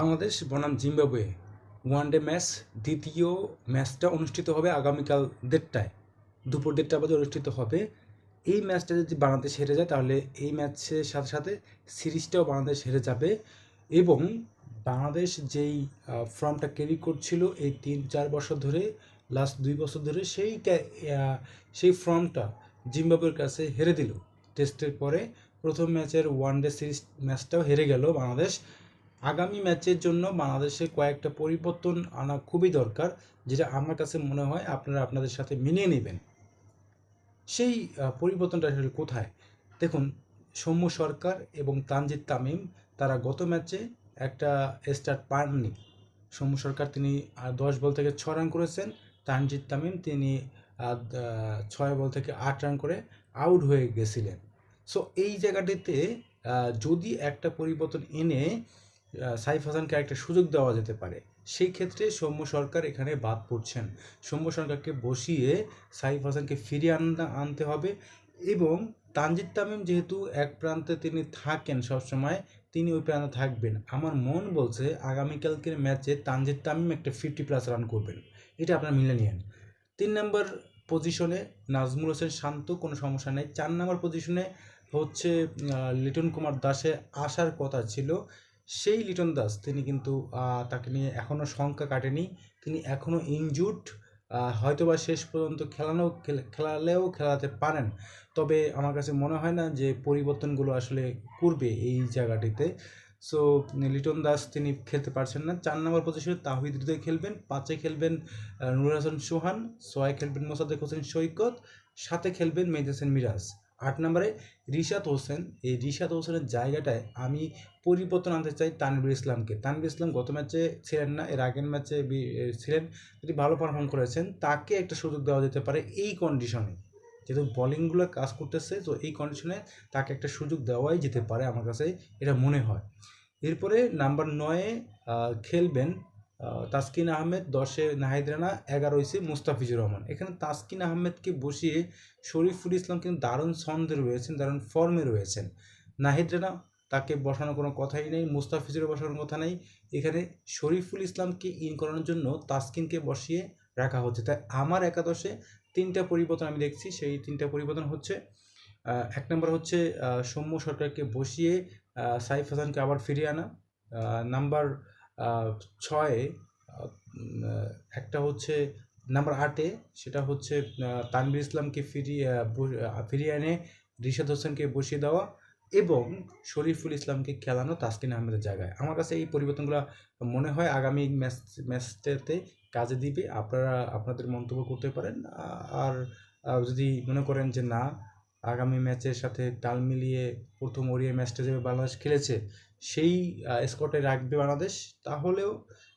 বাংলাদেশ বনাম Zimbabwe one day match দ্বিতীয় ম্যাচটা অনুষ্ঠিত হবে আগামীকাল 1:30টায়, দুপুর 1:30 বাজে অনুষ্ঠিত হবে। এই ম্যাচটা যদি বাংলাদেশ হেরে যায় তাহলে এই ম্যাচের সাথে সাথে সিরিজটাও বাংলাদেশ হেরে যাবে এবং বাংলাদেশ যেই ফর্মটা ক্যারি করছিল এই 3-4 বছর ধরে, লাস্ট 2 বছর ধরে সেই ফর্মটা জিম্বাবুয়ের কাছে হেরে দিল। টেস্টের পরে প্রথম ম্যাচের ওয়ানডে সিরিজ ম্যাচটাও হেরে গেল বাংলাদেশ। আগামী ম্যাচের জন্য বাংলাদেশে কয়েকটা পরিবর্তন আনা খুবই দরকার, যেটা আমার কাছে মনে হয় আপনারা আপনাদের সাথে মিলিয়ে নেবেন। সেই পরিবর্তনটা আসলে কোথায়? দেখুন, সৌম্য সরকার এবং তানজিদ তামিম তারা গত ম্যাচে একটা স্টার্ট পাননি। সৌম্য সরকার তিনি 10 বল থেকে 6 রান করেছেন, তানজিদ তামিম তিনি 6 বল থেকে 8 রান করে আউট হয়ে গেছিলেন। সো এই জায়গাটিতে যদি একটা পরিবর্তন এনে সাইফ হাসানকে একটা সুযোগ দেওয়া যেতে পারে, সেই ক্ষেত্রে সৌম্য সরকার এখানে বাদ পড়ছেন। সৌম্য সরকারকে বসিয়ে সাইফ হাসানকে ফিরিয়ে আনতে হবে এবং তানজিদ তামিম যেহেতু এক প্রান্তে তিনি থাকেন সবসময়, তিনি ওই প্রান্তে থাকবেন। আমার মন বলছে আগামীকালকের ম্যাচে তানজিদ তামিম একটা 50+ রান করবেন, এটা আপনারা মিলে নিন। 3 নম্বর পজিশনে নাজমুল হোসেন শান্ত, কোনো সমস্যা নেই। 4 নম্বর পজিশনে হচ্ছে লিটন কুমার দাসের আসার কথা ছিল, সেই লিটন দাস তিনি কিন্তু তাকে নিয়ে এখনও সংখ্যা কাটেনি, তিনি এখনও ইনজুর্ড। হয়তোবা শেষ পর্যন্ত খেলালেও খেলাতে পারেন, তবে আমার কাছে মনে হয় না যে পরিবর্তনগুলো আসলে করবে এই জায়গাটিতে। সো লিটন দাস তিনি খেলতে পারছেন না। 4 নম্বর পজিশনে তাহিদ হৃদয় খেলবেন, 5-এ খেলবেন নূর হাসান সোহান, 6-এ খেলবেন মোসাদ্দেক হোসেন সৈকত, 7-এ খেলবেন মেহেদী হাসান মিরাজ, 8 নম্বরে রিশাদ হোসেন। এই রিশাদ হোসেনের জায়গাটায় আমি পরিবর্তন আনতে চাই তানভীর ইসলামকে। তানভীর ইসলাম গত ম্যাচে ছিলেন না, এর আগের ম্যাচে ছিলেন, তিনি ভালো পারফর্ম করেছেন, তাকে একটা সুযোগ দেওয়া যেতে পারে এই কন্ডিশনে, যেহেতু বলিংগুলো কাজ করতেছে। তো এই কন্ডিশনে তাকে একটা সুযোগ দেওয়াই যেতে পারে, আমার কাছে এটা মনে হয়। এরপরে নাম্বার 9-এ খেলবেন তাসকিন আহমেদ, 10-এ নাহিদ রানা, 11 হয়েছে মুস্তাফিজুর রহমান। এখানে তাসকিন আহমেদকে বসিয়ে শরীফুল ইসলাম কিন্তু দারুণ ছন্দে রয়েছেন, দারুণ ফর্মে রয়েছেন। নাহিদ রানা তাকে বসানোর কোনো কথাই নেই, মুস্তাফিজুরের বসানোর কথা নেই। এখানে শরীফুল ইসলামকে ইন করানোর জন্য তাসকিনকে বসিয়ে রাখা হচ্ছে। তাই আমার একাদশে 3টা পরিবর্তন আমি দেখছি। সেই 3টা পরিবর্তন হচ্ছে, 1 নম্বর হচ্ছে সৌম্য সরকারকে বসিয়ে সাইফ হাসানকে আবার ফিরিয়ে আনা। নাম্বার 6-এ একটা হচ্ছে নাম্বার 8-এ, সেটা হচ্ছে তানভীর ইসলামকে ফিরিয়ে এনে রিশাদ হোসেনকে বসিয়ে দেওয়া এবং শরীফুল ইসলামকে খেলানো তাসকিন আহমেদের জায়গায়। আমার কাছে এই পরিবর্তনগুলো মনে হয় আগামী ম্যাচটাতে কাজে দিবে। আপনারা আপনাদের মন্তব্য করতে পারেন। আর যদি মনে করেন যে না, আগামী ম্যাচের সাথে তাল মিলিয়ে প্রথম ওডিআই ম্যাচটা যেভাবে বাংলাদেশ খেলেছে সেই স্কোয়াডে রাখবে বাংলাদেশ, তাহলেও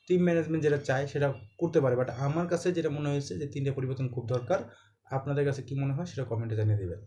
টিম ম্যানেজমেন্ট যেটা চায় সেটা করতে পারে। বাট আমার কাছে যেটা মনে হয়েছে যে 3টে পরিবর্তন খুব দরকার। আপনাদের কাছে কি মনে হয় সেটা কমেন্টে জানিয়ে দেবেন।